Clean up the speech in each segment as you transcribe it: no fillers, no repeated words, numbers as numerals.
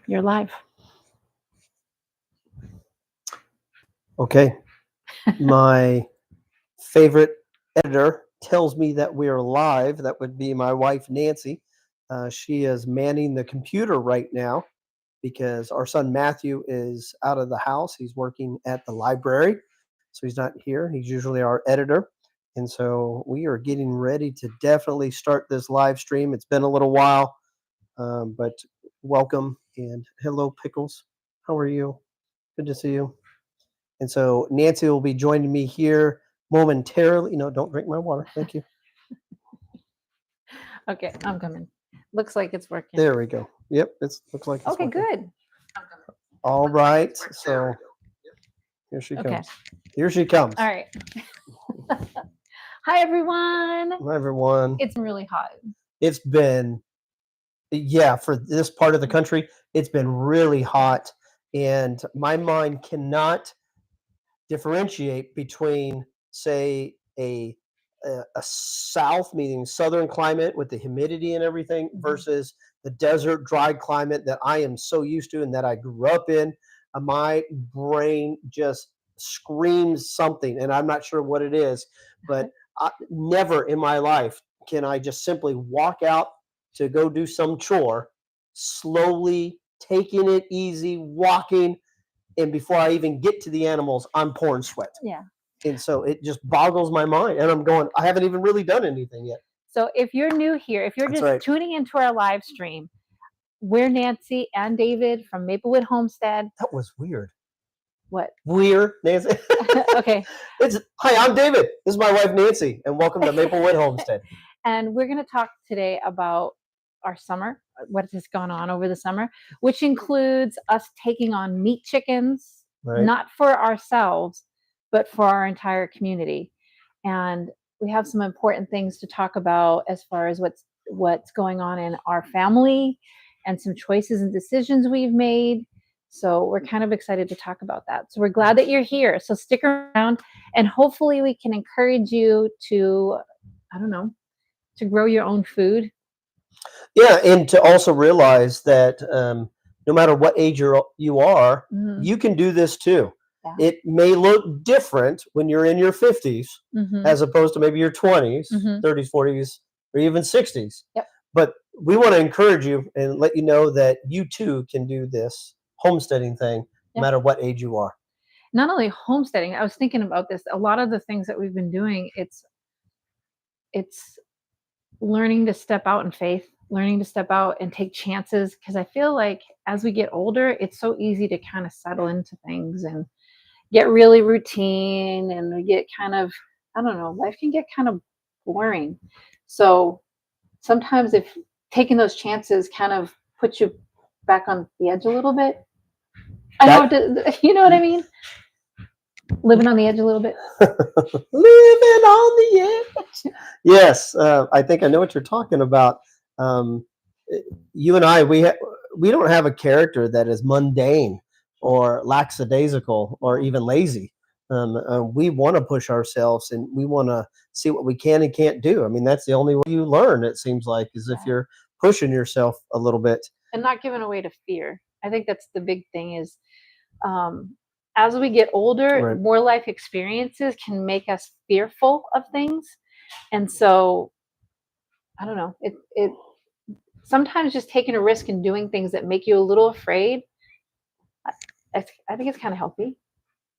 You're live. Okay. My favorite editor tells me that we are live. That would be my wife, Nancy. She is manning the computer right now because our son Matthew is out of the house. He's working at the library, so he's not here. He's usually our editor. And so we are getting ready to definitely start this live stream. It's been a little while, but welcome and hello, Pickles. How are you? Good to see you. And so Nancy will be joining me here momentarily. No, don't drink my water. Thank you. Okay, I'm coming. Looks like it's working. There we go. Yep, it looks like it's Okay, working. good. All right. So here she comes. Okay. Here she comes. All right. Hi, everyone. Hi, everyone. It's really hot. It's been, yeah, for this part of the country, it's been really hot. And my mind cannot differentiate between, say, a south, meaning southern climate with the humidity and everything, versus the desert, dry climate that I am so used to and that I grew up in. My brain just screams something, and I'm not sure what it is, but never in my life can I just simply walk out to go do some chore, slowly taking it easy, walking, and before I even get to the animals, I'm pouring sweat. Yeah. And so it just boggles my mind. And I'm going, I haven't even really done anything yet. So if you're new here, if you're just tuning into our live stream, we're Nancy and David from Maplewood Homestead. That was weird. What? Weird, Nancy. Okay. Hi, I'm David. This is my wife, Nancy, and welcome to Maplewood Homestead. And we're going to talk today about our summer, what has gone on over the summer, which includes us taking on meat chickens, not for ourselves, but for our entire community. And we have some important things to talk about as far as what's going on in our family and some choices and decisions we've made. So we're kind of excited to talk about that. So we're glad that you're here. So stick around, and hopefully we can encourage you to, to grow your own food. Yeah, and to also realize that no matter what age you are, you can do this too. Yeah. It may look different when you're in your 50s as opposed to maybe your 20s, 30s, 40s, or even 60s. Yep. But we want to encourage you and let you know that you too can do this homesteading thing no matter what age you are. Not only homesteading, I was thinking about this. A lot of the things that we've been doing, it's learning to step out in faith, learning to step out and take chances. Because I feel like as we get older, it's so easy to kind of settle into things and get really routine, and we get kind of, life can get kind of boring. So sometimes if taking those chances kind of puts you back on the edge a little bit. You know what I mean? Living on the edge a little bit. Living on the edge. Yes, I think I know what you're talking about. You and I, we don't have a character that is mundane or lackadaisical or even lazy. We want to push ourselves, and we want to see what we can and can't do. I mean, that's the only way you learn, it seems like, is if you're pushing yourself a little bit. And not giving away to fear. I think that's the big thing is, as we get older, more life experiences can make us fearful of things. And so, I don't know, it sometimes just taking a risk and doing things that make you a little afraid, I think it's kind of healthy.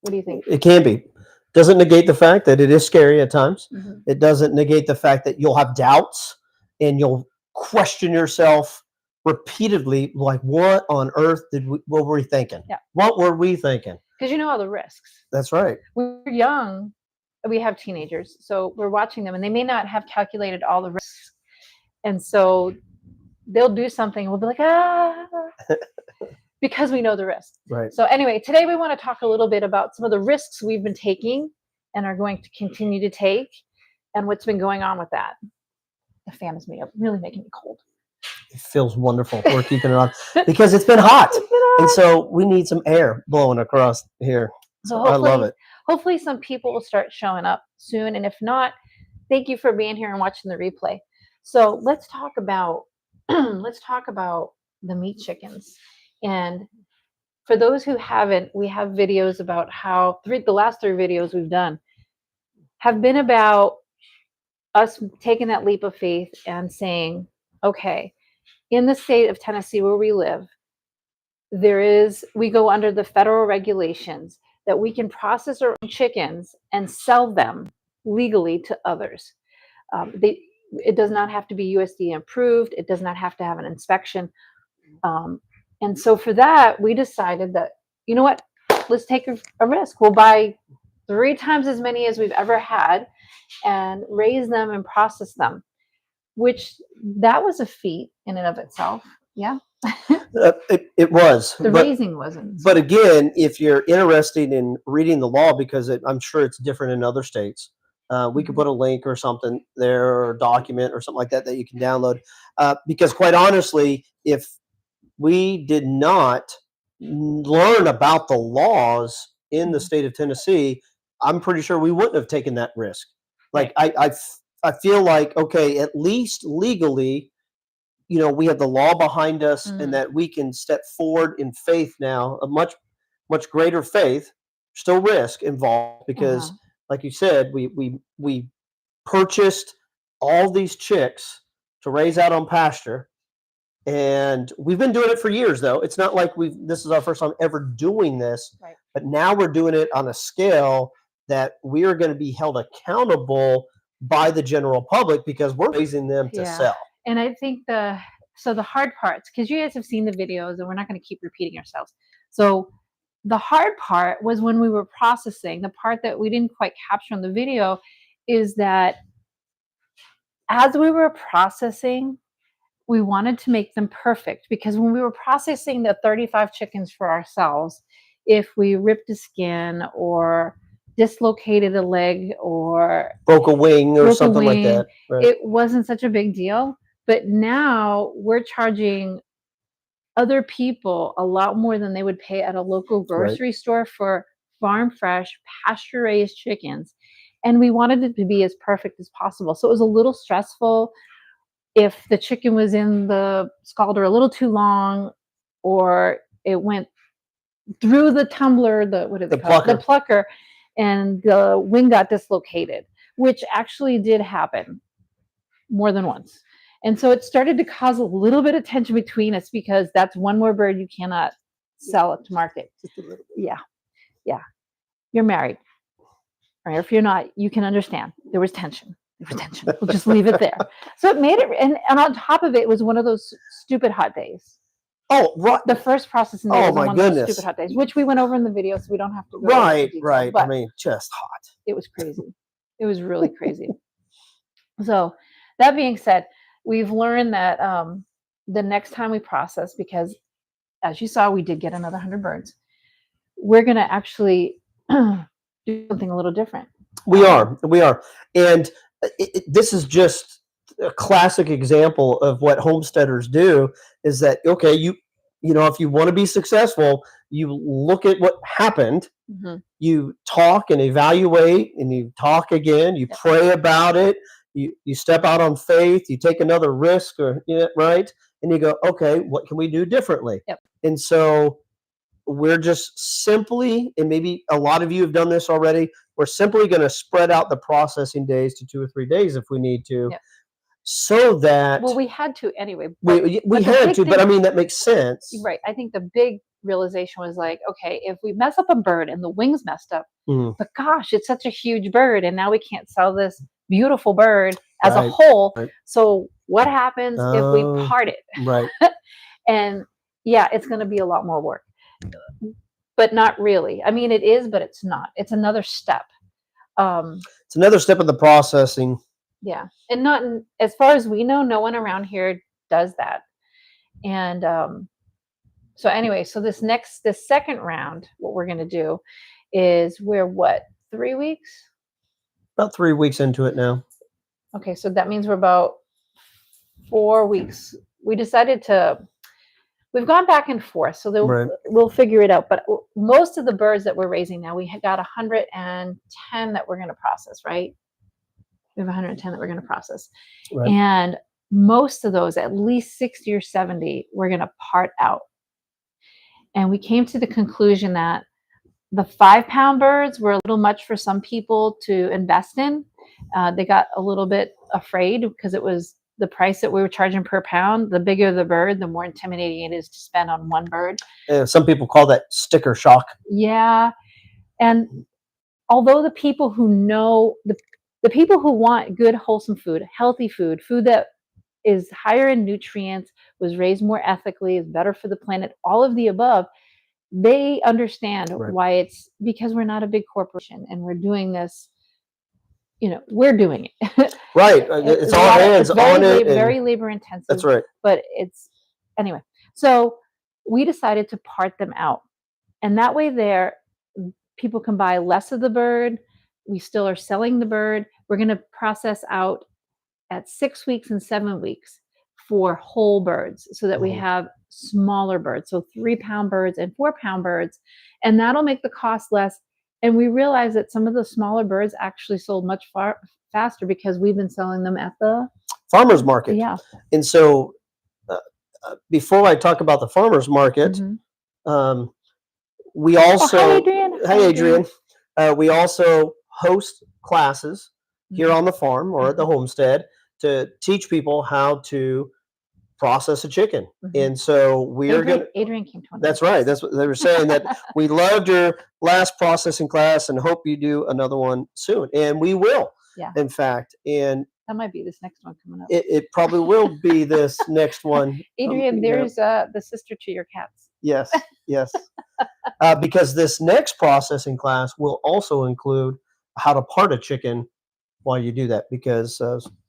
What do you think? It can be. Doesn't negate the fact that it is scary at times. It doesn't negate the fact that you'll have doubts and you'll question yourself repeatedly, like, what on earth what were we thinking? Yeah. What were we thinking? Because you know all the risks. That's right. When we're young, we have teenagers, so we're watching them, and they may not have calculated all the risks. And so they'll do something, we'll be like, because we know the risk. Right. So anyway, today we want to talk a little bit about some of the risks we've been taking and are going to continue to take, and what's been going on with that. The fan is really making me cold. It feels wonderful. We're keeping it on because it's been hot. And so we need some air blowing across here. So I love it. Hopefully some people will start showing up soon. And if not, thank you for being here and watching the replay. So let's talk about the meat chickens. And for those who haven't, we have videos about how the last 3 videos we've done have been about us taking that leap of faith and saying, okay, in the state of Tennessee where we live, we go under the federal regulations that we can process our own chickens and sell them legally to others. It does not have to be USDA approved. It does not have to have an inspection. And so for that, we decided that, you know what, let's take a risk. We'll buy 3 times as many as we've ever had and raise them and process them, which that was a feat in and of itself. Yeah. It was. Raising wasn't. But again, if you're interested in reading the law, because I'm sure it's different in other states, we could put a link or something there, or a document or something like that you can download. Because quite honestly, if we did not learn about the laws in the state of Tennessee, I'm pretty sure we wouldn't have taken that risk. Like I feel like, okay, at least legally, we have the law behind us, and that we can step forward in faith now, a much, much greater faith, still risk involved, because like you said, we purchased all these chicks to raise out on pasture. And we've been doing it for years, though. It's not like this is our first time ever doing this, right. But now we're doing it on a scale that we are going to be held accountable by the general public, because we're raising them to sell. And I think the hard parts, because you guys have seen the videos and we're not going to keep repeating ourselves. So the hard part was when we were processing. The part that we didn't quite capture on the video is that as we were processing, we wanted to make them perfect, because when we were processing the 35 chickens for ourselves, if we ripped a skin or dislocated a leg or broke a wing or something like that, right, it wasn't such a big deal. But now we're charging other people a lot more than they would pay at a local grocery store for farm fresh, pasture raised chickens. And we wanted it to be as perfect as possible. So it was a little stressful if the chicken was in the scalder a little too long, or it went through the tumbler, the plucker, and the wing got dislocated, which actually did happen more than once. And so it started to cause a little bit of tension between us, because that's one more bird you cannot sell it to market. Just a little bit. Yeah. You're married. Or if you're not, you can understand. There was tension. We'll just leave it there. So it made it, and on top of it, it was one of those stupid hot days. Oh, right. The first processing day was one of those stupid hot days, which we went over in the video, so we don't have to go right. But I mean, just hot. It was crazy. It was really crazy. So that being said, we've learned that the next time we process, because as you saw, we did get another 100 birds, we're going to actually do something a little different. We are. And this is just a classic example of what homesteaders do, is that, okay, you know, if you want to be successful, you look at what happened, you talk and evaluate, and you talk again, you pray about it, you step out on faith, you take another risk, right? And you go, okay, what can we do differently? And so we're just simply, and maybe a lot of you have done this already, we're simply going to spread out the processing days to 2 or 3 days if we need to, so that... Well, we had to anyway. We had to, but I mean, that makes sense. Right. I think the big realization was like, okay, if we mess up a bird and the wing's messed up, but gosh, it's such a huge bird, and now we can't sell this beautiful bird as a whole. So what happens if we part it? Right. And it's going to be a lot more work. But not really. I mean, it is, but it's not. It's another step. It's another step in the processing. Yeah. And not, as far as we know, no one around here does that. And so anyway, so this second round, what we're going to do is we're 3 weeks? About 3 weeks into it now. Okay. So that means we're about 4 weeks. We decided we've gone back and forth, so we'll figure it out. But most of the birds that we're raising now, we got 110 that we're going to process, right? We have 110 that we're going to process. Right. And most of those, at least 60 or 70, we're going to part out. And we came to the conclusion that the 5-pound birds were a little much for some people to invest in. They got a little bit afraid because it was the price that we were charging per pound. The bigger the bird, the more intimidating it is to spend on one bird. Some people call that sticker shock. Yeah. And although the people who know, the people who want good, wholesome food, healthy food, food that is higher in nutrients, was raised more ethically, is better for the planet, all of the above, they understand why it's because we're not a big corporation and we're doing this, we're doing it. Right. It's all hands on it. Very labor intensive. That's right. But anyway. So we decided to part them out. And that way people can buy less of the bird. We still are selling the bird. We're going to process out at 6 weeks and 7 weeks for whole birds so that we have smaller birds. So 3-pound birds and 4-pound birds. And that'll make the cost less. And we realized that some of the smaller birds actually sold much faster because we've been selling them at the farmer's market. Yeah. And so before I talk about the farmer's market, we also, hi, Adrian. Hi, Adrian. We also host classes here on the farm or at the homestead to teach people how to process a chicken. And so Adrian came to one. That's right. That's what they were saying, that we loved your last processing class and hope you do another one soon. And we will, in fact. And that might be this next one coming up. It probably will be this next one. Adrian, there's the sister to your cats. Yes, yes. Because this next processing class will also include how to part a chicken while you do that, because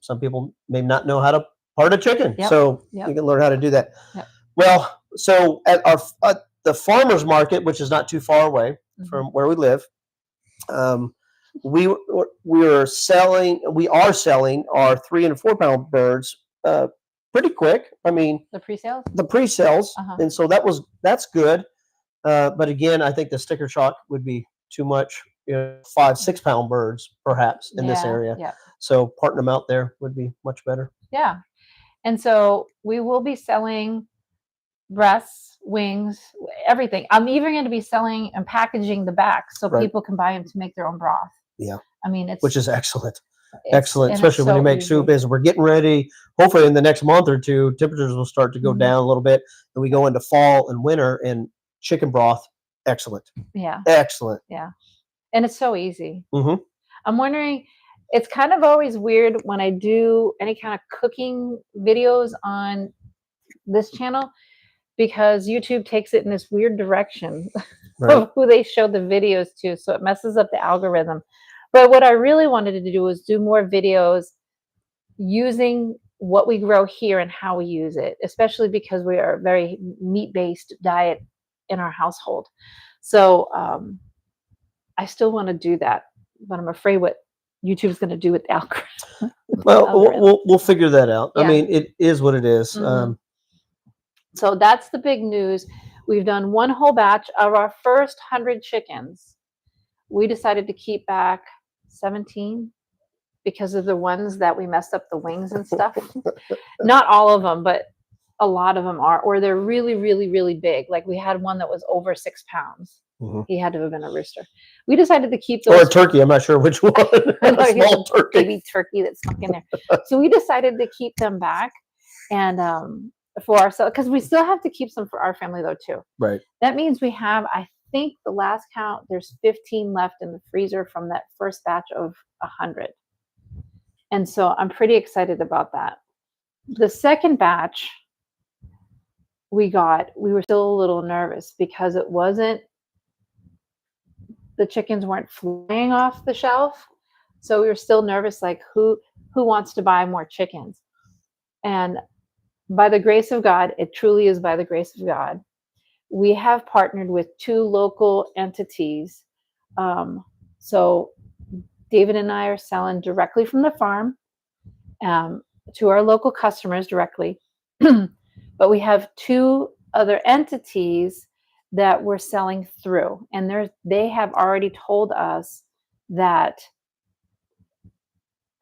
some people may not know how to part a chicken. So you can learn how to do that. Well, so at the farmer's market, which is not too far away from where we live, we are selling our 3 and 4-pound birds pretty quick. I mean, the pre-sales. And so that's good. But again, I think the sticker shock would be too much. 5-6-pound birds perhaps in this area. So parting them out there would be much better. Yeah. And so we will be selling breasts, wings, everything. I'm even going to be selling and packaging the back so people can buy them to make their own broth. Yeah. I mean, which is excellent. Excellent, especially when you make soup. As we're getting ready, hopefully in the next month or two, temperatures will start to go down a little bit, and we go into fall and winter, and chicken broth, excellent. Yeah. Excellent. Yeah. And it's so easy. I'm wondering, it's kind of always weird when I do any kind of cooking videos on this channel, because YouTube takes it in this weird direction of who they show the videos to. So it messes up the algorithm. But what I really wanted to do was do more videos using what we grow here and how we use it, especially because we are a very meat-based diet in our household. So I still want to do that, but I'm afraid what YouTube's going to do with the algorithm. Well, we'll figure that out. I mean, it is what it is. So that's the big news. We've done one whole batch of our first 100 chickens. We decided to keep back 17 because of the ones that we messed up the wings and stuff. Not all of them, but a lot of them are, or they're really, really, really big. Like we had one that was over 6 pounds. He had to have been a rooster. We decided to keep those. Or a turkey. I'm not sure which one. A small turkey. Baby turkey that snuck in there. So we decided to keep them back, and for ourselves, because we still have to keep some for our family though too. Right. That means we have, I think the last count, there's 15 left in the freezer from that first batch of 100. And so I'm pretty excited about that. The second batch we were still a little nervous because the chickens weren't flying off the shelf. So we were still nervous, like who wants to buy more chickens? And by the grace of God, it truly is by the grace of God, we have partnered with 2 local entities. So David and I are selling directly from the farm to our local customers directly. But we have 2 other entities that we're selling through. And they have already told us that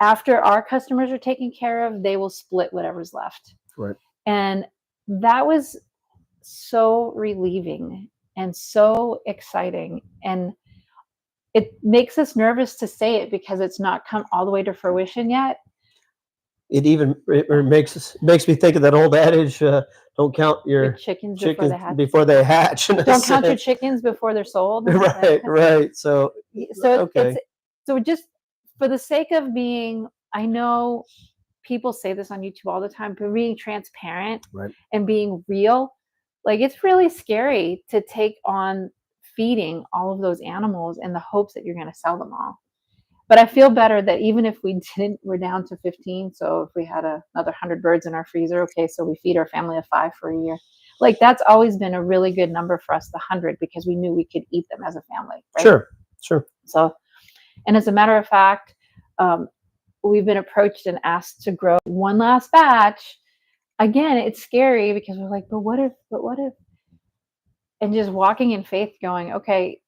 after our customers are taken care of, they will split whatever's left. Right. And that was so relieving. and so exciting. And it makes us nervous to say it because it's not come all the way to fruition yet. It makes me think of that old adage, don't count your chickens before they hatch. Don't count your chickens before they're sold. Right. So okay. So just for the sake of being, I know people say this on YouTube all the time, but being transparent and being real, like it's really scary to take on feeding all of those animals in the hopes that you're going to sell them all. But I feel better that even if we didn't, we're down to 15. So if we had another 100 birds in our freezer, okay, so we feed our family of 5 for a year. Like that's always been a really good number for us, the 100, because we knew we could eat them as a family. Right? Sure. So, and as a matter of fact, we've been approached and asked to grow one last batch. Again, it's scary because we're like, but what if? And just walking in faith going, okay,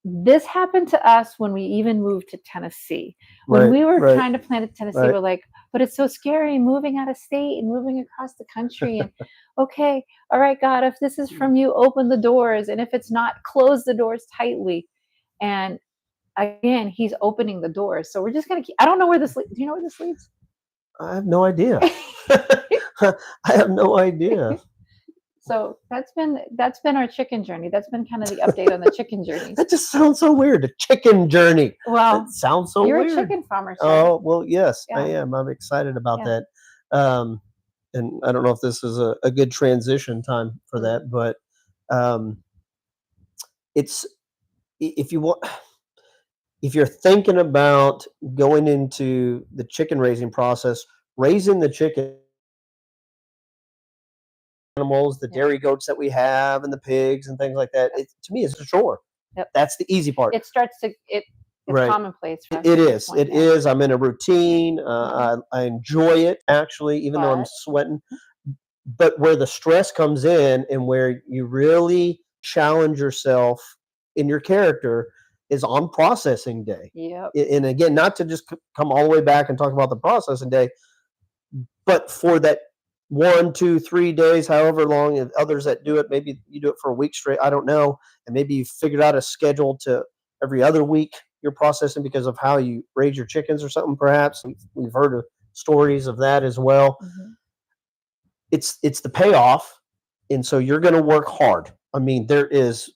this happened to us when we even moved to Tennessee. When we were trying to plant in Tennessee, we're like, but it's so scary moving out of state and moving across the country. And okay, all right, God, if this is from you, open the doors. And if it's not, close the doors tightly. And again, he's opening the doors. So we're just going to keep, I don't know where this leads. Do you know where this leads? I have no idea. I have no idea. So that's been our chicken journey. That's been kind of the update on the chicken journey. That just sounds so weird. A chicken journey. Well, that sounds so weird. You're a chicken farmer, sir. Oh, well, yes, I am. I'm excited about that. And I don't know if this is a good transition time for that, but it's if you're thinking about going into the chicken raising process, raising the chicken animals, the dairy goats that we have, and the pigs and things like that. To me, it's a chore. That's the easy part. It's commonplace. For us it is. It is. I'm in a routine. I enjoy it actually, even though I'm sweating. But where the stress comes in, and where you really challenge yourself in your character, is on processing day. And again, not to just come all the way back and talk about the processing day, but for that 1, 2, 3 days, however long, and others that do it, maybe you do it for a week straight, I don't know. And maybe you figured out a schedule to every other week you're processing because of how you raise your chickens or something, perhaps. We've heard of stories of that as well. It's the payoff. And so you're going to work hard. I mean, there's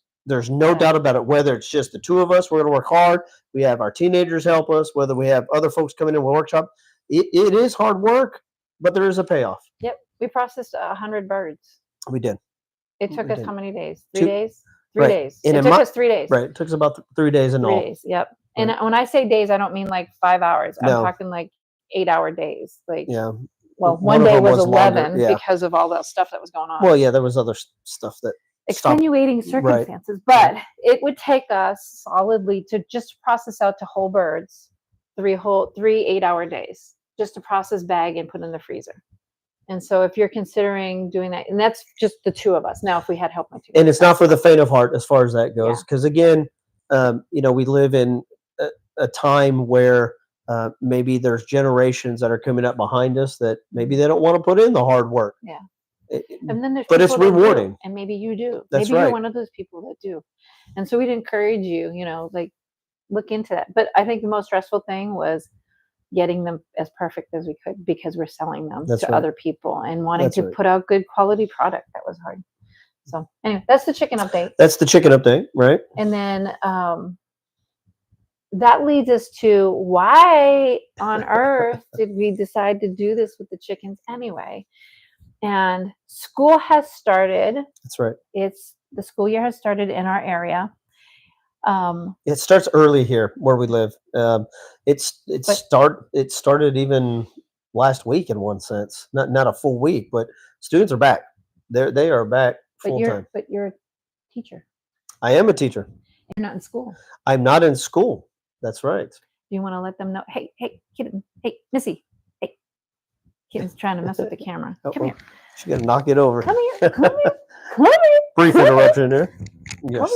no doubt about it. Whether it's just the two of us, we're going to work hard. We have our teenagers help us, whether we have other folks coming in with workshop. It is hard work, but there is a payoff. Yep. We processed 100 birds. We did. It took us how many days? 3 days? 3 days. It took us 3 days. Right. It took us about 3 days in all. 3 days. Yep. And when I say days, I don't mean like 5 hours. I'm talking like 8-hour days. Like, well, one day was 11 because of all that stuff that was going on. Well, there was other stuff that extenuating circumstances, but it would take us solidly to just process out to whole birds 3 8-hour days just to process, bag, and put in the freezer. And so if you're considering doing that, and that's just the two of us. Now, if we had help, and it's not for the faint of heart as far as that goes, because again, we live in a time where maybe there's generations that are coming up behind us that maybe they don't want to put in the hard work. And then there's but it's rewarding, and maybe you do. That's maybe you're one of those people that do. And so we'd encourage you, like look into that. But I think the most stressful thing was getting them as perfect as we could, because we're selling them to other people and wanting to put out good quality product. That was hard. So anyway, that's the chicken update. Right? And then that leads us to, why on earth did we decide to do this with the chickens anyway? And school has started. That's right. The school year has started in our area. It starts early here where we live. It started even last week in one sense. Not a full week, but students are back. They are back full time. But you're a teacher. I am a teacher. You're not in school. I'm not in school. That's right. Do you want to let them know? Hey, kitten. Hey, Missy. Hey, kitten's trying to mess with the camera. Come here. She's gonna knock it over. Come here. Come here. Brief interruption there. Yes.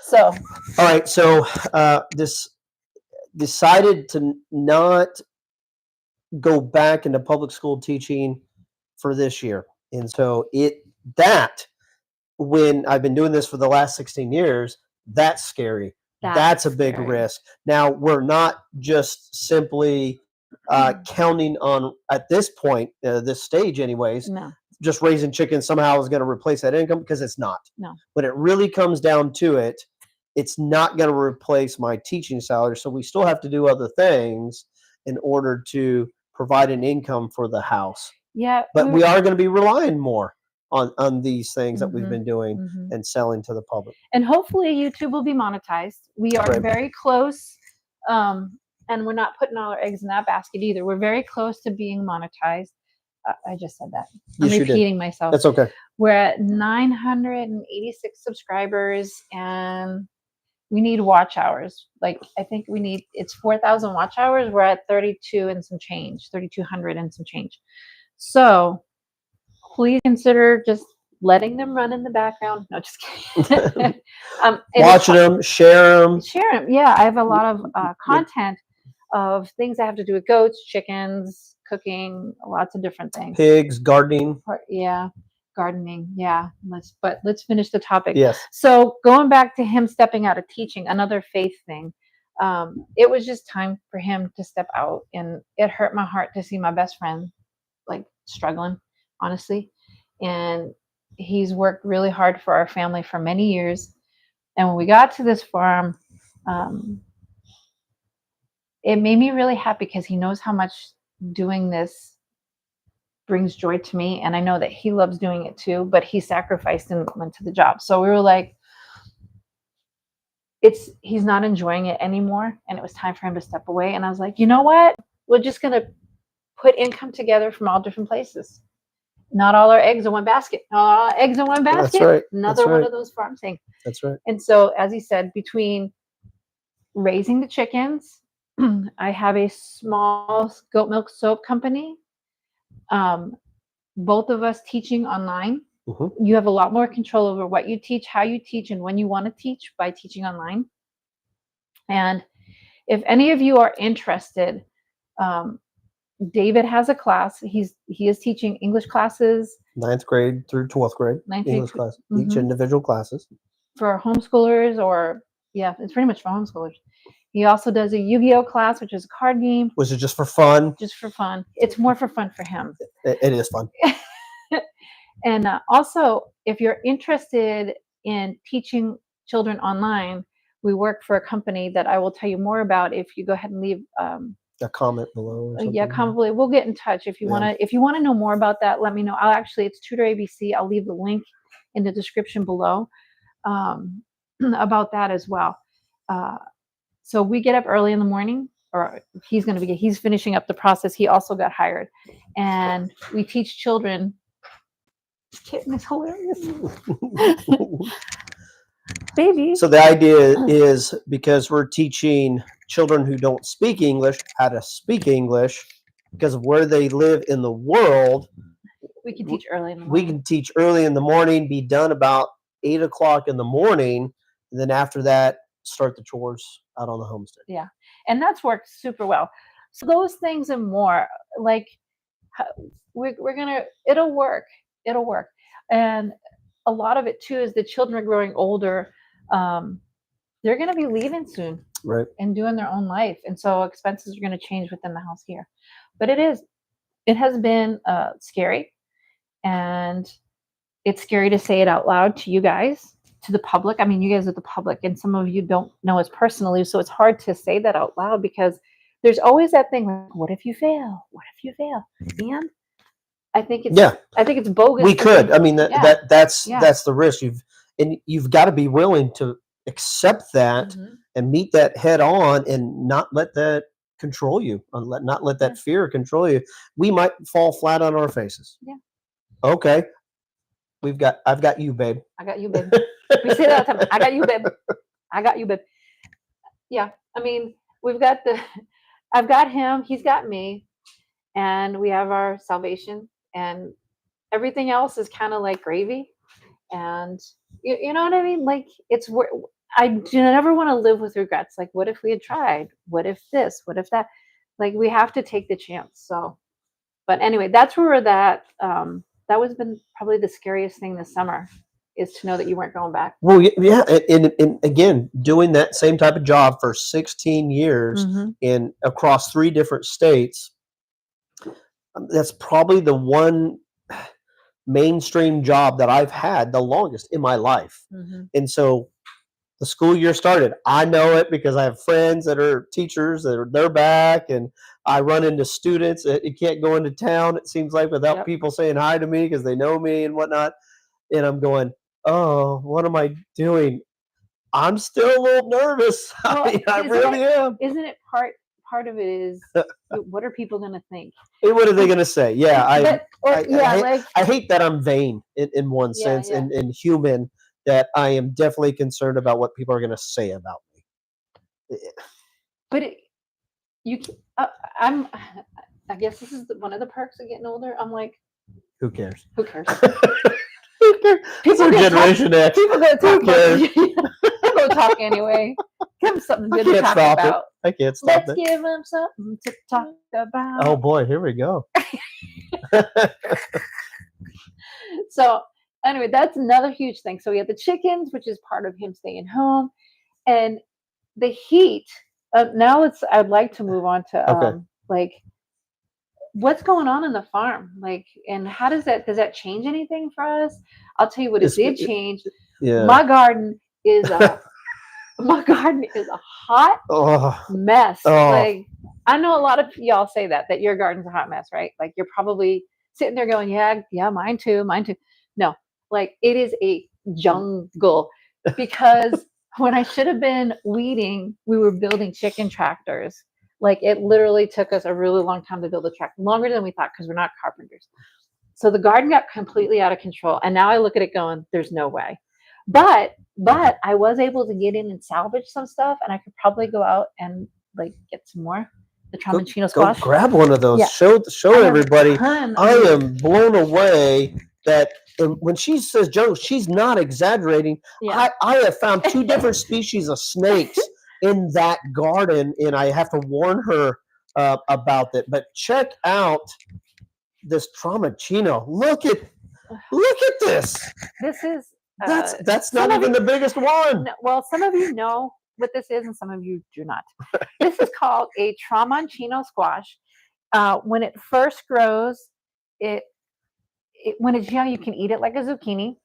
So. All right. So this decided to not go back into public school teaching for this year, and so that when I've been doing this for the last 16 years, that's scary. That's a big scary. risk. Now, we're not just simply counting on, at this point, this stage anyways, No, just raising chickens somehow is going to replace that income, because it's not. no. When it really comes down to it, it's not going to replace my teaching salary. So we still have to do other things in order to provide an income for the house. Yeah. But we are going to be relying more on these things that we've Mhm, been doing mhm. and selling to the public. And hopefully YouTube will be monetized. We are Right. very close. And we're not putting all our eggs in that basket either. We're very close to being monetized. I just said that. I'm Yes, you did. repeating myself. That's okay. We're at 986 subscribers, and we need watch hours. Like, I think it's 4,000 watch hours. We're at 32 and some change, 3,200 and some change. So please consider just letting them run in the background. No, just kidding. Watching them, share them. Share them. Yeah, I have a lot of content of things that have to do with goats, chickens, cooking, lots of different things. Pigs, gardening. Yeah, gardening. Yeah, let's finish the topic. Yes. So going back to him stepping out of teaching, another faith thing. It was just time for him to step out, and it hurt my heart to see my best friend like struggling, honestly. And he's worked really hard for our family for many years. And when we got to this farm, it made me really happy because he knows how much doing this brings joy to me. And I know that he loves doing it too, but he sacrificed and went to the job. So we were like, he's not enjoying it anymore. And it was time for him to step away. And I was like, you know what? We're just going to put income together from all different places. Not all our eggs in one basket. Not all our eggs in one basket. That's right. Another one of those farm things. That's right. And so, as he said, between raising the chickens, I have a small goat milk soap company. Both of us teaching online. Mm-hmm. You have a lot more control over what you teach, how you teach, and when you want to teach by teaching online. And if any of you are interested, David has a class. He is teaching English classes, 9th grade through 12th grade English class, each individual classes for homeschoolers, or it's pretty much for homeschoolers. He also does a Yu-Gi-Oh class, which is a card game. Which is just for fun. Just for fun. It's more for fun for him. It is fun. And also, if you're interested in teaching children online, we work for a company that I will tell you more about if you go ahead and leave a comment below. Comment below. We'll get in touch if you want to. If you want to know more about that, let me know. It's TutorABC. I'll leave the link in the description below about that as well. So we get up early in the morning, or he's finishing up the process. He also got hired, and we teach children. This kitten is hilarious. Baby. So the idea is, because we're teaching children who don't speak English how to speak English, because of where they live in the world, we can teach early in the morning. We can teach early in the morning, be done about 8 o'clock in the morning, and then after that, start the chores out on the homestead. Yeah, and that's worked super well. So those things and more, like it'll work. It'll work. And a lot of it too is the children are growing older. They're going to be leaving soon, right, and doing their own life, and so expenses are going to change within the house here. But it has been scary, and it's scary to say it out loud to you guys, to the public. I mean, you guys are the public, and some of you don't know us personally, so it's hard to say that out loud, because there's always that thing like, what if you fail? What if you fail? And I think it's bogus. We could. I mean, that's the risk. You've got to be willing to accept that and meet that head on, and not let that control you. Not let that fear control you. We might fall flat on our faces. Yeah. Okay. I've got you, babe. I got you, babe. We say that all the time. I got you, babe. I got you, babe. Yeah. I mean, I've got him. He's got me. And we have our salvation, and everything else is kind of like gravy. And you know what I mean? Like, I do never want to live with regrets. Like, what if we had tried? What if this? What if that? Like, we have to take the chance. So, but anyway, that's where we're at. That was been probably the scariest thing this summer, is to know that you weren't going back. Well, yeah, and again, doing that same type of job for 16 years in across 3 different states, that's probably the one mainstream job that I've had the longest in my life. And so the school year started. I know it because I have friends that are teachers that they're back, and I run into students that you can't go into town, it seems like, without people saying hi to me because they know me and whatnot. And I'm going, oh, what am I doing? I'm still a little nervous. Well, I really am. Isn't it part of it is what are people going to think? What are they going to say? Yeah, I hate that I'm vain in one sense and human, that I am definitely concerned about what people are going to say about me. But I guess this is one of the perks of getting older. I'm like, who cares? Who cares? People are Generation X. People gonna talk about People talk anyway. Give them something good to talk about. I can't stop it. Let's give them something to talk about. Oh boy, here we go. So anyway, that's another huge thing. So we have the chickens, which is part of him staying home, and the heat. Now I'd like to move on to like what's going on in the farm, like, and how does that change anything for us? I'll tell you what it did change. My garden is a hot mess. Like, I know a lot of y'all say that your garden's a hot mess, right? Like, you're probably sitting there going, yeah, mine too. No, like, it is a jungle because when I should have been weeding, we were building chicken tractors. Like, it literally took us a really long time to build a tractor, longer than we thought because we're not carpenters. So the garden got completely out of control. And now I look at it going, there's no way. But I was able to get in and salvage some stuff, and I could probably go out and like get some more. The Tramontina squash. Go grab one of those. Yeah. Show everybody. I am blown away that when she says jungle, she's not exaggerating. Yeah. I have found 2 different species of snakes in that garden, and I have to warn her about that. But check out this Tramontina. Look at this. This is that's not even the biggest one. No, well, some of you know what this is, and some of you do not. This is called a Tramontina squash. When it first grows, when it's young, you can eat it like a zucchini,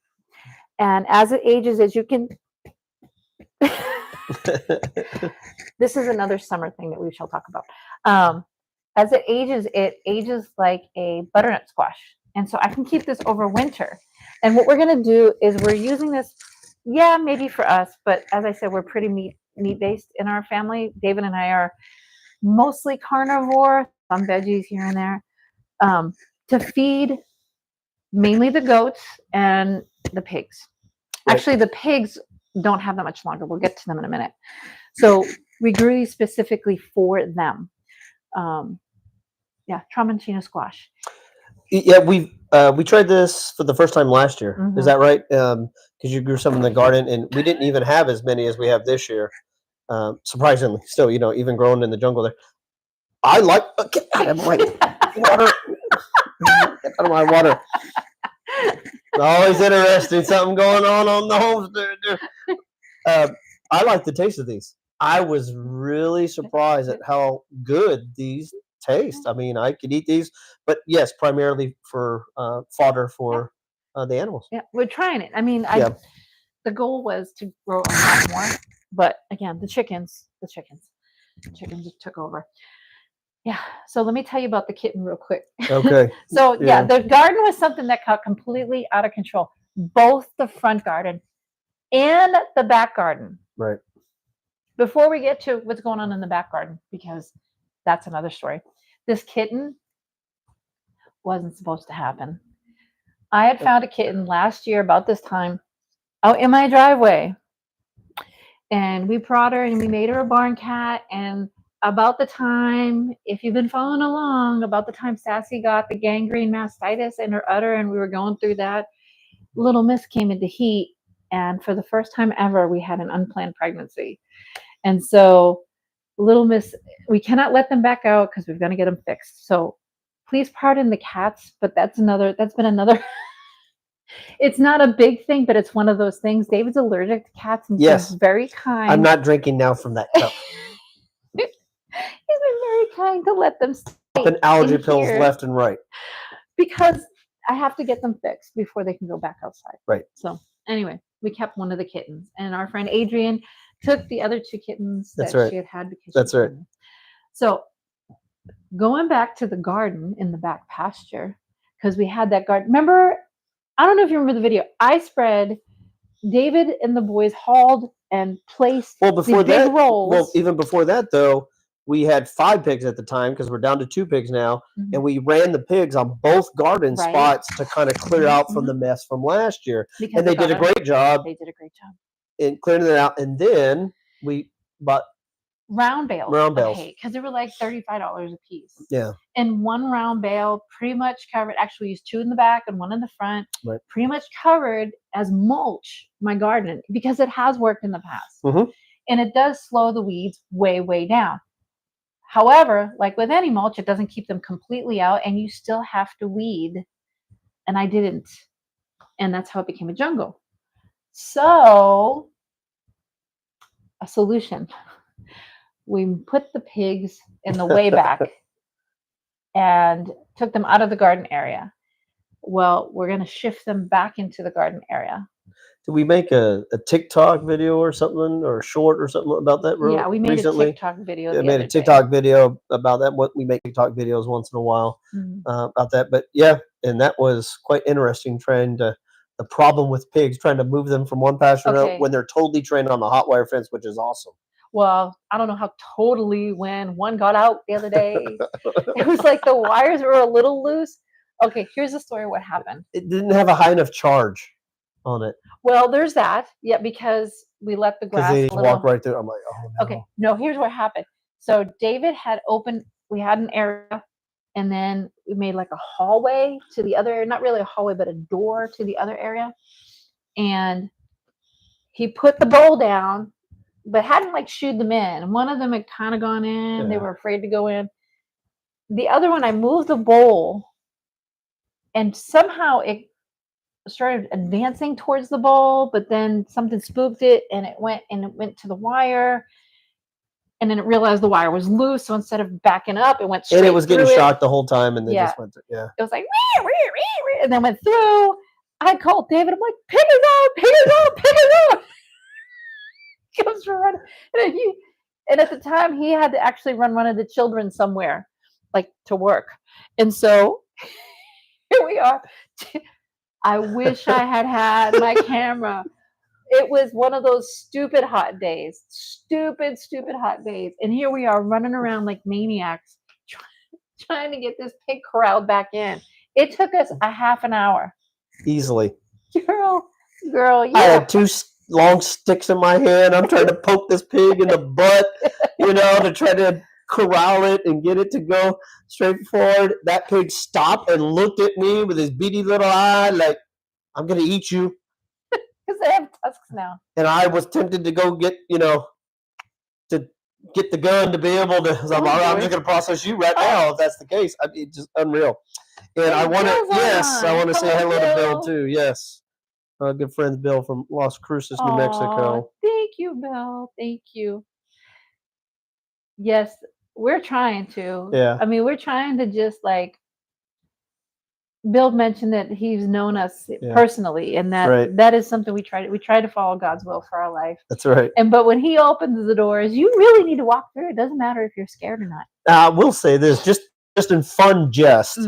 and as it ages, as you can. This is another summer thing that we shall talk about. As it ages like a butternut squash. And so I can keep this over winter. And what we're going to do is we're using this, maybe for us, but as I said, we're pretty meat-based in our family. David and I are mostly carnivore, some veggies here and there, to feed mainly the goats and the pigs. Right. Actually, the pigs don't have that much longer. We'll get to them in a minute. So we grew these specifically for them. Tramontina squash. Yeah, we tried this for the first time last year. Is that right? Because you grew some in the garden, and we didn't even have as many as we have this year. Surprisingly, still, even growing in the jungle there. I like get out of my water. Get out of my water. Always interesting, something going on the homestead. I like the taste of these. I was really surprised at how good these taste. I mean, I could eat these, but yes, primarily for fodder for the animals. Yeah, we're trying it. I mean, the goal was to grow a lot more, but again, the chickens took over. Yeah. So let me tell you about the kitten real quick. Okay. So the garden was something that got completely out of control. Both the front garden and the back garden. Right. Before we get to what's going on in the back garden, because that's another story. This kitten wasn't supposed to happen. I had found a kitten last year about this time out in my driveway. And we brought her and we made her a barn cat. And about the time, if you've been following along, about the time Sassy got the gangrene mastitis in her udder and we were going through that, little Miss came into heat. And for the first time ever, we had an unplanned pregnancy. And so little Miss, we cannot let them back out because we're going to get them fixed. So please pardon the cats, but that's been another It's not a big thing, but it's one of those things. David's allergic to cats, and Yes. he's very kind. I'm not drinking now from that cup. He's been very kind to let them stay Popping allergy in pills here left and right. because I have to get them fixed before they can go back outside. Right. So anyway, we kept one of the kittens, and our friend Adrian took the other 2 kittens That's that right. she had because That's she was right. pregnant. So going back to the garden in the back pasture, because we had that garden. Remember, I don't know if you remember the video. I spread, David and the boys hauled and placed Well, before the big that, rolls. well, even before that, though, we had 5 pigs at the time because we're down to 2 pigs now, and we ran the pigs on both garden Right. spots to kind of clear out from the mess from last year. Because And they did a great job They did a great job. in clearing it out. And then we bought round bales Round of bales. hay because they were like $35 a piece. Yeah. And one round bale pretty much covered, actually we used 2 in the back and 1 in the front, Right. pretty much covered as mulch my garden because it has worked in the past. Mhm. And it does slow the weeds way, way down. However, like with any mulch, it doesn't keep them completely out and you still have to weed. And I didn't. And that's how it became a jungle. So, a solution. We put the pigs in the way back and took them out of the garden area. Well, we're going to shift them back into the garden area. Did we make a TikTok video or something, or a short or something about that? Yeah, we made recently? a TikTok video. Yeah, the made other a TikTok video about that. What we make TikTok videos once in a while about that. But yeah, and that was quite interesting. The problem with pigs, trying to move them from one pasture to another when they're totally trained on the hot wire fence, which is awesome. Well, I don't know how totally when one got out the other day. It was like the wires were a little loose. Okay, here's the story of what happened. It didn't have a high enough charge on it. Well, there's that. Yeah, because we let the grass they walk right through. I'm like, oh no. Okay, no, here's what happened. So David had opened, we had an area, and then we made like a hallway to the other, not really a hallway, but a door to the other area. And he put the bowl down, but hadn't like shooed them in. One of them had kind of gone in. Yeah. They were afraid to go in. The other one, I moved the bowl, and somehow it started advancing towards the bowl, but then something spooked it, and it went to the wire. And then it realized the wire was loose, so instead of backing up, it went straight through. And it was getting shocked the whole time, and then just went through. Yeah. It was like, and then went through. I called David. I'm like, pig is out, pig is out, pig is out. He comes running. And at the time, he had to actually run one of the children somewhere, like to work. And so here we are. I wish I had my camera. It was one of those stupid hot days. Stupid hot days. And here we are running around like maniacs trying to get this pig corral back in. It took us a half an hour. Easily. Girl, yeah. I had 2 long sticks in my hand. I'm trying to poke this pig in the butt, to try to corral it and get it to go straight forward. That pig stopped and looked at me with his beady little eye like, I'm going to eat you. Because they have tusks now. And I was tempted to go get, to get the gun to be able to. I'm just going to process you right now if that's the case. It's just unreal. And I want to say hello to Bill too. Yes, our good friend Bill from Las Cruces, New Mexico. Thank you, Bill. Thank you. Yes, we're trying to. Yeah. I mean, we're trying to just like. Bill mentioned that he's known us personally, and that is something we try to follow God's will for our life. That's right. But when he opens the doors, you really need to walk through. It doesn't matter if you're scared or not. I will say this, just in fun jest.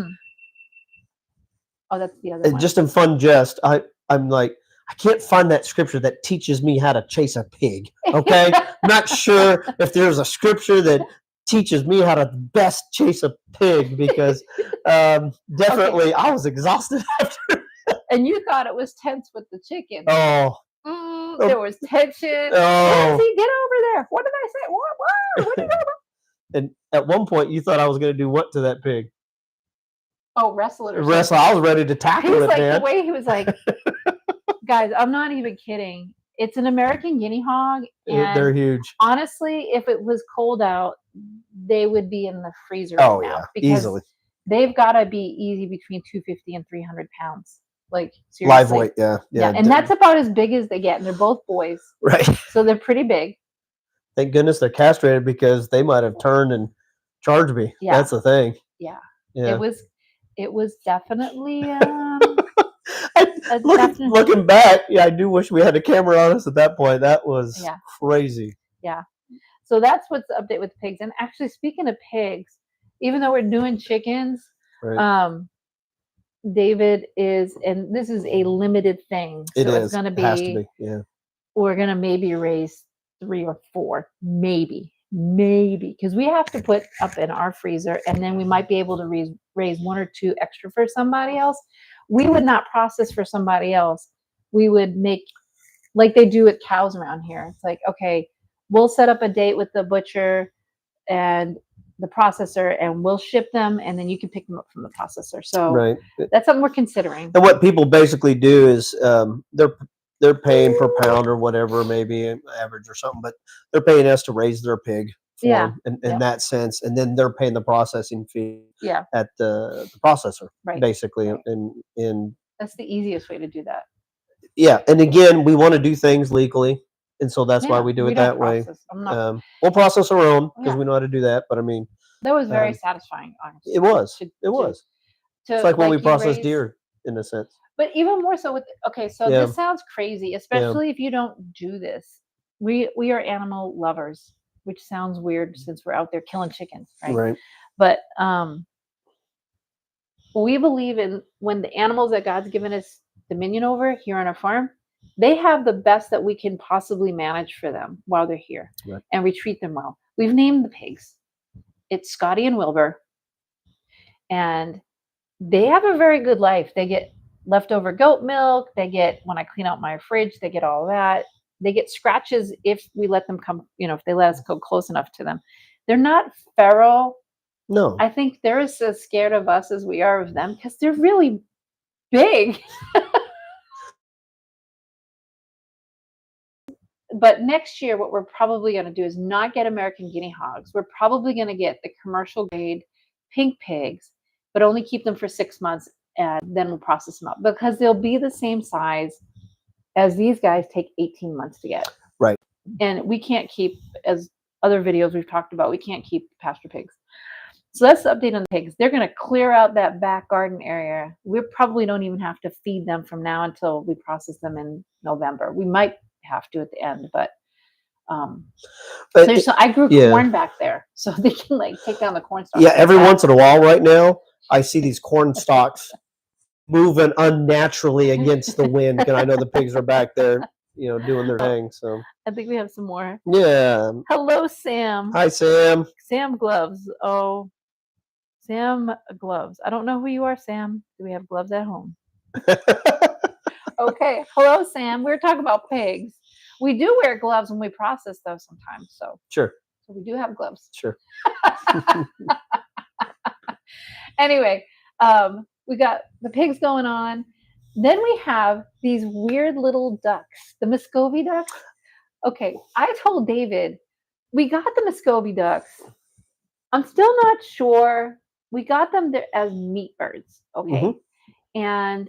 Oh, that's the other one. Just in fun jest, I'm like, I can't find that scripture that teaches me how to chase a pig. Okay, I'm not sure if there's a scripture that teaches me how to best chase a pig because definitely I was exhausted after. And you thought it was tense with the chicken. Oh. There was tension. Oh. Lindsay, get over there. What did I say? What did you know? And at one point you thought I was going to do what to that pig? Oh, wrestle it or something. I was ready to tackle it, man. The way he was like, guys, I'm not even kidding. It's an American guinea hog. And they're huge. Honestly, if it was cold out, they would be in the freezer right now. Because easily. They've got to be easy between 250 and 300 pounds. Like Live seriously. weight, yeah. Yeah, and that's about as big as they get, and they're both boys, right. so they're pretty big. Thank goodness they're castrated because they might have turned and charged me. Yeah. That's the thing. Yeah. Yeah. It was definitely looking back, yeah, I do wish we had a camera on us at that point. That was crazy. Yeah. So that's what's the update with pigs. And actually, speaking of pigs, even though we're doing chickens, Right. David is, and this is a limited thing. So it's going to be, has to be, yeah. We're going to maybe raise 3 or 4, maybe, because we have to put up in our freezer, and then we might be able to raise 1 or 2 extra for somebody else. We would not process for somebody else. We would make, like they do with cows around here. It's like, okay, we'll set up a date with the butcher and the processor, and we'll ship them, and then you can pick them up from the processor. So that's something we're considering. And what people basically do is they're paying per pound or whatever, maybe average or something, but they're paying us to raise their pig for them in that sense, and then they're paying the processing fee at the processor, basically. And that's the easiest way to do that. Yeah, and again, we want to do things legally, and so that's why we do it that way. We'll process our own because we know how to do that. But I mean, that was very satisfying. Honestly, it was. It's like when we process deer, in a sense. But even more so with so this sounds crazy, especially if you don't do this. We are animal lovers, which sounds weird since we're out there killing chickens, right? Right. But we believe in when the animals that God's given us dominion over here on our farm, they have the best that we can possibly manage for them while they're here, and we treat them well. We've named the pigs. It's Scotty and Wilbur, and they have a very good life. They get leftover goat milk. They get, when I clean out my fridge, they get all that. They get scratches if we let them come, if they let us go close enough to them. They're not feral. No. I think they're as scared of us as we are of them because they're really big. But next year, what we're probably going to do is not get American guinea hogs. We're probably going to get the commercial grade pink pigs, but only keep them for 6 months, and then we'll process them up because they'll be the same size as these guys take 18 months to get. Right. And we can't keep, as other videos we've talked about, we can't keep pasture pigs. So that's the update on the pigs. They're going to clear out that back garden area. We probably don't even have to feed them from now until we process them in November. We might have to at the end, but I grew corn back there, so they can take down the corn stalks. Yeah, every once in a while right now, I see these corn stalks moving unnaturally against the wind, because I know the pigs are back there, doing their thing. So I think we have some more. Yeah. Hello, Sam. Hi, Sam. Sam Gloves. Oh, Sam Gloves. I don't know who you are, Sam. Do we have gloves at home? Okay. Hello, Sam. We were talking about pigs. We do wear gloves when we process those sometimes. So sure. So we do have gloves. Sure. Anyway, we got the pigs going on. Then we have these weird little ducks, the Muscovy ducks. Okay, I told David, we got the Muscovy ducks. I'm still not sure. We got them there as meat birds, okay? Mm-hmm. And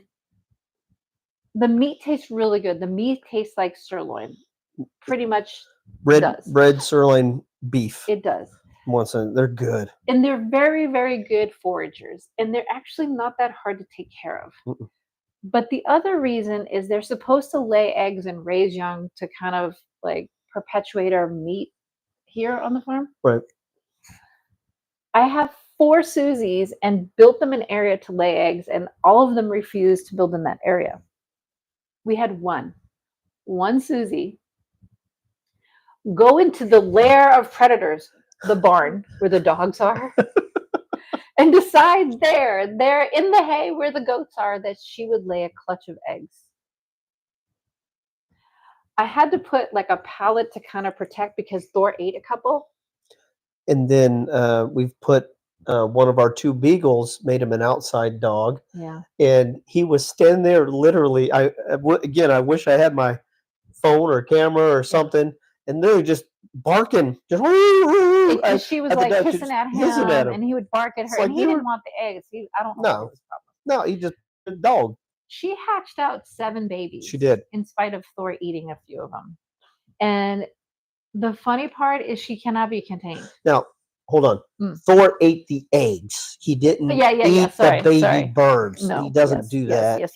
the meat tastes really good. The meat tastes like sirloin. Pretty much red sirloin beef. It does. They're good. And they're very, very good foragers. And they're actually not that hard to take care of. Mm-mm. But the other reason is they're supposed to lay eggs and raise young to kind of perpetuate our meat here on the farm. Right. I have 4 Susies and built them an area to lay eggs, and all of them refused to build in that area. We had one Susie go into the lair of predators, the barn where the dogs are, and decide there in the hay where the goats are that she would lay a clutch of eggs. I had to put a pallet to kind of protect because Thor ate a couple. And then we've put one of our 2 beagles, made him an outside dog. Yeah. And he was standing there literally. Again, I wish I had my phone or camera or something, and they were just barking. Just she was hissing at him, and he would bark at her. And he didn't want the eggs. I don't know. No, he just a dog. She hatched out 7 babies. She did. In spite of Thor eating a few of them. And the funny part is she cannot be contained. Now, hold on. Mm. Thor ate the eggs. He didn't eat Sorry, the baby sorry. birds. No, He doesn't do that. Yes.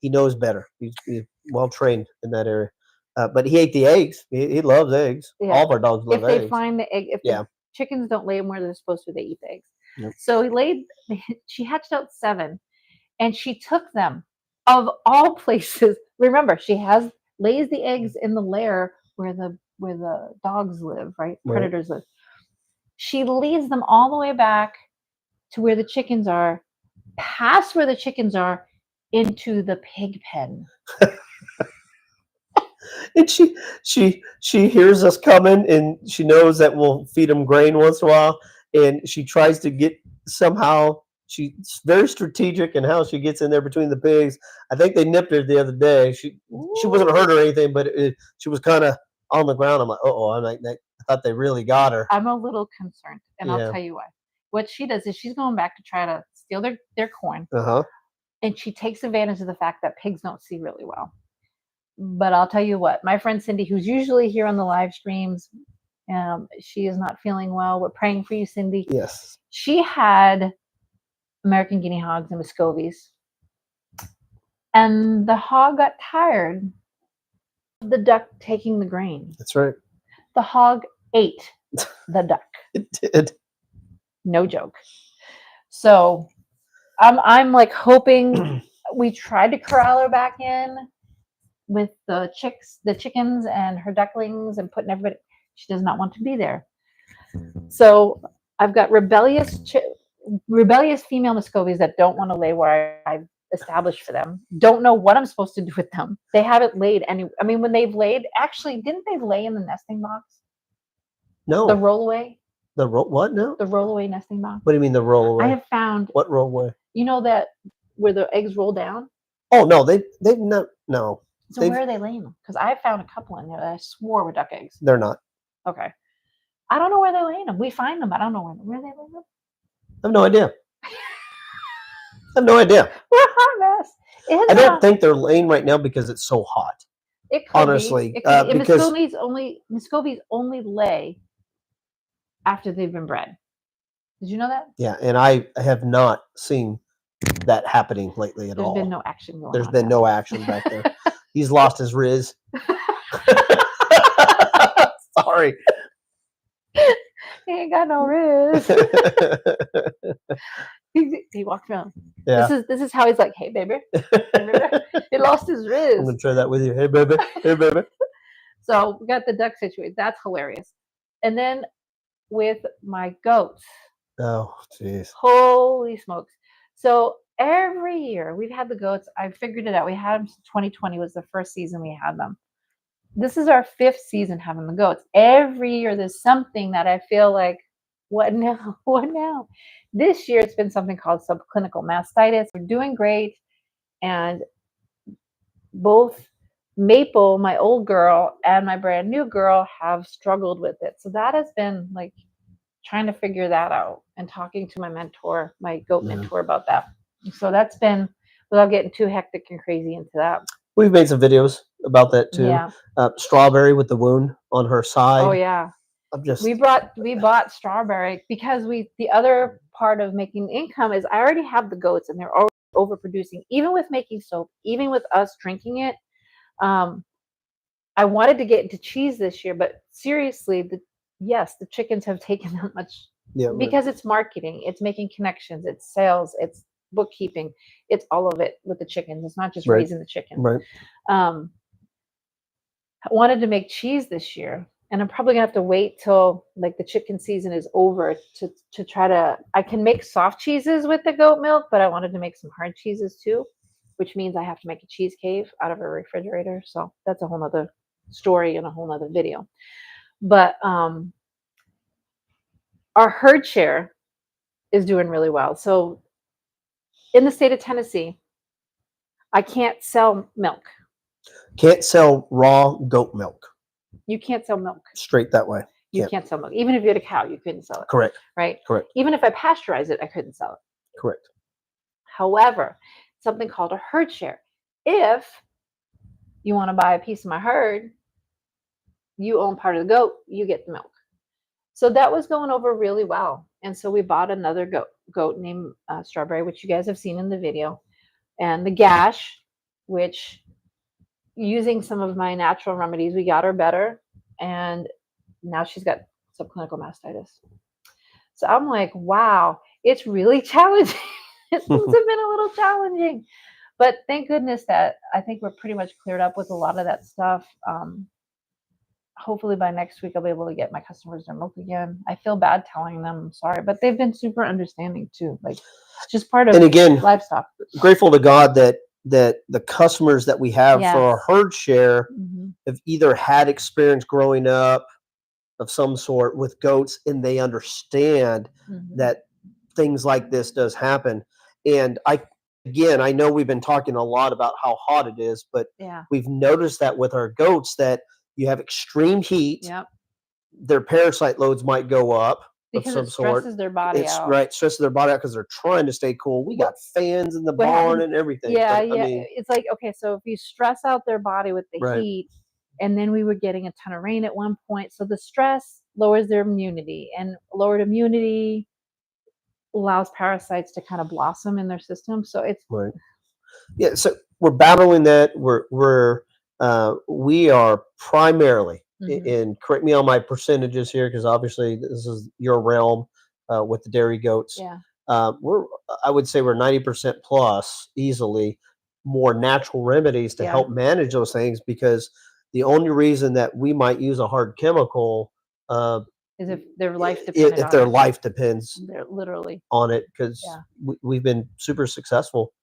He knows better. He's well trained in that area. But he ate the eggs. He loves eggs. Yeah. All of our dogs love eggs. eggs. If they find the egg, if the chickens don't lay them where they're supposed to, they eat the eggs. Yep. So she hatched out 7, and she took them, of all places. Remember, she lays the eggs in the lair where the dogs live, right? Predators live. She leads them all the way back to where the chickens are, past where the chickens are, into the pig pen. And she hears us coming, and she knows that we'll feed them grain once in a while, and she tries to get somehow. She's very strategic in how she gets in there between the pigs. I think they nipped her the other day. She wasn't hurt or anything, but she was kind of on the ground. I'm like, I thought they really got her. I'm a little concerned, and I'll tell you why. What she does is she's going back to try to steal their corn, and she takes advantage of the fact that pigs don't see really well. But I'll tell you what, my friend Cindy, who's usually here on the live streams, she is not feeling well. We're praying for you, Cindy. Yes. She had American guinea hogs and Muscovies, and the hog got tired of the duck taking the grain. That's right. The hog ate the duck. It did. No joke. So I'm like hoping. We tried to corral her back in with the chickens and her ducklings, and putting everybody. She does not want to be there. So I've got rebellious female Muscovies that don't want to lay where I've established for them. Don't know what I'm supposed to do with them. They haven't laid any. I mean, when they've laid, actually, didn't they lay in the nesting box? No. The rollaway. What? No. The rollaway nesting box. What do you mean the rollaway? I have found. What rollaway? You know that where the eggs roll down. Oh no, they've not. No. So where are they laying them? Because I found a couple in there that I swore were duck eggs. They're not. Okay. I don't know where they're laying them. We find them. I don't know where they lay them. I have no idea. We're a hot mess. I don't think they're laying right now because it's so hot. It could honestly, be. Because Muscovies only lay after they've been bred. Did you know that? Yeah, and I have not seen that happening lately at all. There's been no action going on. There's been no action back there. He's lost his riz. Sorry. He ain't got no riz. He walked around. Yeah. This is how he's like, hey baby. He lost his riz. I'm gonna try that with you. Hey baby. Hey baby. So we got the duck situation. That's hilarious. And then with my goats. Oh, jeez. Holy smokes. So every year we've had the goats. I figured it out. We had them since 2020 was the first season we had them. This is our 5th season having the goats. Every year there's something that I feel like, what now? What now? This year it's been something called subclinical mastitis. We're doing great. And both Maple, my old girl, and my brand new girl have struggled with it. So that has been like trying to figure that out and talking to my mentor, my goat mentor about that. So that's been, without getting too hectic and crazy into that. We've made some videos about that too. Yeah. Strawberry with the wound on her side. Oh yeah. We bought Strawberry because the other part of making income is I already have the goats and they're already overproducing, even with making soap, even with us drinking it. I wanted to get into cheese this year, but seriously, the chickens have taken that much because it's marketing, it's making connections, it's sales, it's bookkeeping, it's all of it with the chickens. It's not just raising the chickens. Right. I wanted to make cheese this year, and I'm probably gonna have to wait till like the chicken season is over to try to. I can make soft cheeses with the goat milk, but I wanted to make some hard cheeses too, which means I have to make a cheese cave out of a refrigerator. So that's a whole nother story and a whole nother video. But our herd share is doing really well. So in the state of Tennessee, I can't sell milk. Can't sell raw goat milk. You can't sell milk. Straight that way. You can't sell milk. Even if you had a cow, you couldn't sell it. Correct. Right? Correct. Even if I pasteurize it, I couldn't sell it. Correct. However, something called a herd share. If you want to buy a piece of my herd, you own part of the goat, you get the milk. So that was going over really well. And so we bought another goat named Strawberry, which you guys have seen in the video, and the Gash, which using some of my natural remedies, we got her better. And now she's got subclinical mastitis. So I'm like, wow, it's really challenging. It must have been a little challenging. But thank goodness that I think we're pretty much cleared up with a lot of that stuff. Hopefully by next week, I'll be able to get my customers their milk again. I feel bad telling them, I'm sorry, but they've been super understanding too. Like, it's just part of and again, livestock. Grateful to God that the customers that we have Yes. for our herd share Mm-hmm. have either had experience growing up of some sort with goats, and they understand that things like this does happen. And I know we've been talking a lot about how hot it is, but Yeah. we've noticed that with our goats that you have extreme heat, Yep. their parasite loads might go up Because of some it stresses sort. their body It's out. right, stresses their body out because they're trying to stay cool. We got fans in the what barn happens- and everything. Yeah, but, yeah. I mean, It's like, okay, so if you stress out their body with the Right. heat, and then we were getting a ton of rain at one point, so the stress lowers their immunity, and lowered immunity allows parasites to kind of blossom in their system. So it's right. Yeah, so we're battling that. We are primarily, and correct me on my percentages here, because obviously this is your realm with the dairy goats. yeah. I would say we're 90% plus easily more natural remedies to Yeah. help manage those things, because the only reason that we might use a hard chemical Is if their life depended if on their it. life depends They're literally on it, because Yeah. we've been super successful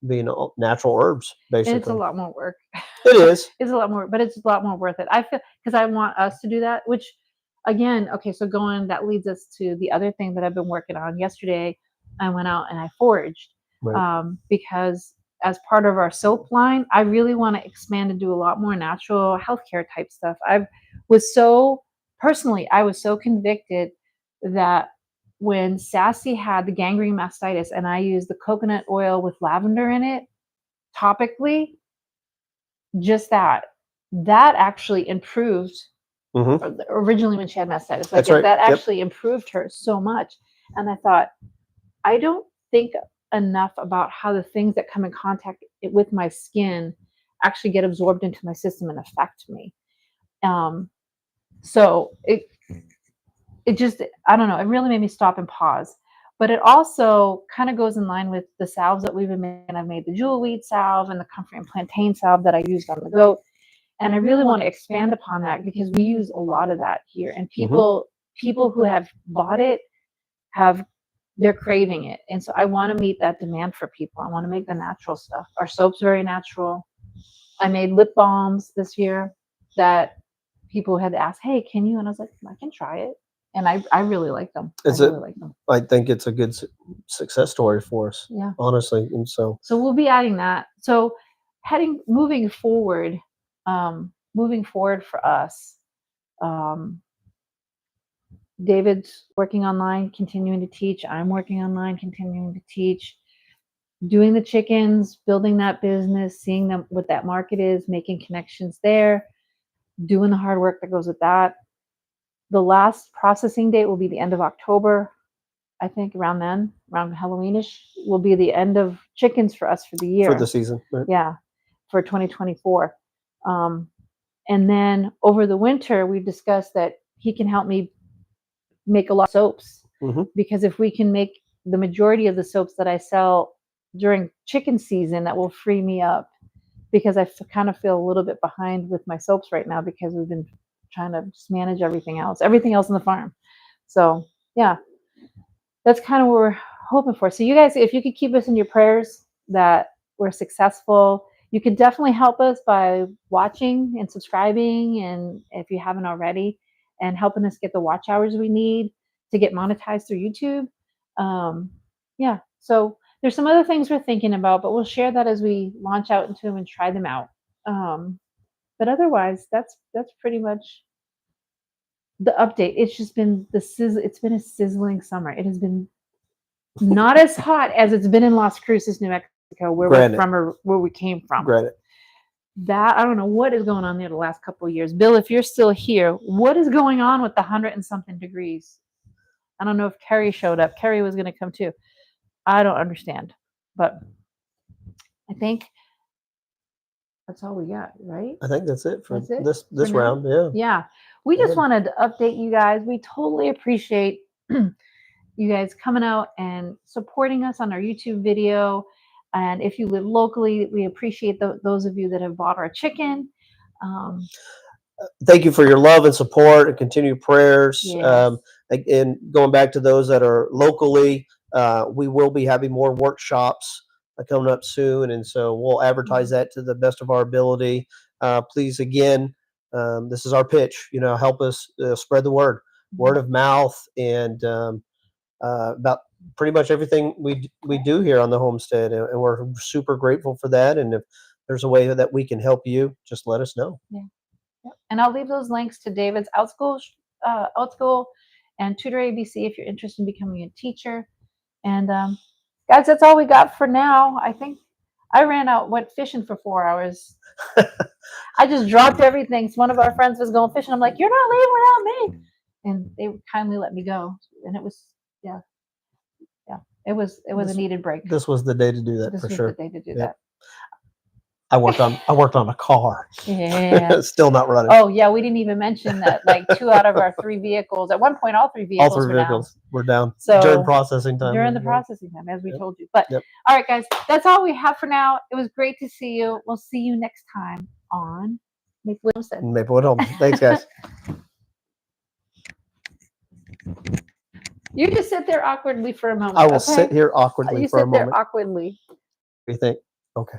being natural herbs, and basically. it's a lot more work. It is. It's a lot more, but it's a lot more worth it. I feel, because I want us to do that, which again, okay, so that leads us to the other thing that I've been working on. Yesterday, I went out and I foraged Right. because as part of our soap line, I really want to expand and do a lot more natural healthcare type stuff. I was so convicted that when Sassy had the gangrene mastitis and I used the coconut oil with lavender in it topically, just that actually improved originally when she had mastitis. That's right. That Yep. actually improved her so much. And I thought, I don't think enough about how the things that come in contact with my skin actually get absorbed into my system and affect me. So it just, I don't know, it really made me stop and pause. But it also kind of goes in line with the salves that we've been making. I've made the jewel weed salve and the comfrey and plantain salve that I used on the goat. And I really want to expand upon that because we use a lot of that here. And people who have bought it they're craving it. And so I want to meet that demand for people. I want to make the natural stuff. Our soap's very natural. I made lip balms this year that people had asked, hey, can you? And I was like, I can try it. And I really like them. I think it's a good success story for us. Yeah. Honestly. And so we'll be adding that. So moving forward for us, David's working online, continuing to teach. I'm working online, continuing to teach. Doing the chickens, building that business, seeing them what that market is, making connections there, doing the hard work that goes with that. The last processing date will be the end of October. I think around Halloweenish will be the end of chickens for us for the year. For the season. Right. Yeah, for 2024. And then over the winter, we've discussed that he can help me make a lot of soaps, because if we can make the majority of the soaps that I sell during chicken season, that will free me up, because I kind of feel a little bit behind with my soaps right now because we've been trying to just manage everything else in the farm. So yeah, that's kind of what we're hoping for. So you guys, if you could keep us in your prayers that we're successful. You could definitely help us by watching and subscribing, and if you haven't already, and helping us get the watch hours we need to get monetized through YouTube. Yeah, so there's some other things we're thinking about, but we'll share that as we launch out into them and try them out. But otherwise, that's pretty much the update. It's just been it's been a sizzling summer. It has been not as hot as it's been in Las Cruces, New Mexico. where Granted. we're from or where we came from. Granted. That, I don't know what is going on there the last couple of years. Bill, if you're still here, what is going on with the 100 and something degrees? I don't know if Kerry showed up. Kerry was going to come too. I don't understand, but I think that's all we got, right? I think that's it for That's it this for now? round. Yeah. Yeah. We just Good. wanted to update you guys. We totally appreciate you guys coming out and supporting us on our YouTube video. And if you live locally, we appreciate those of you that have bought our chicken. Thank you for your love and support and continued prayers. Yes. And going back to those that are locally, we will be having more workshops coming up soon. And so we'll advertise that to the best of our ability. Please, again, this is our pitch, help us spread the word of mouth, and about pretty much everything we do here on the homestead. And we're super grateful for that. And if there's a way that we can help you, just let us know. Yeah. Yep. And I'll leave those links to David's Outschool and TutorABC if you're interested in becoming a teacher. And guys, that's all we got for now. I think I went fishing for 4 hours. I just dropped everything. So one of our friends was going fishing. I'm like, you're not leaving without me. And they kindly let me go. And it was, it was a needed break. This was the day to do that. This for was sure. the day to do that. I worked on a car. Yeah. Still not running. Oh yeah, we didn't even mention that like 2 out of our 3 vehicles. At one point, all 3 vehicles were down. So during processing time. During the processing time, as we told you. But all right, guys, that's all we have for now. It was great to see you. We'll see you next time on Maplewood Homestead. Maplewood Homestead. Thanks, guys. You just sit there awkwardly for a moment. I will sit here awkwardly for a moment. You sit there awkwardly. What do you think? Okay.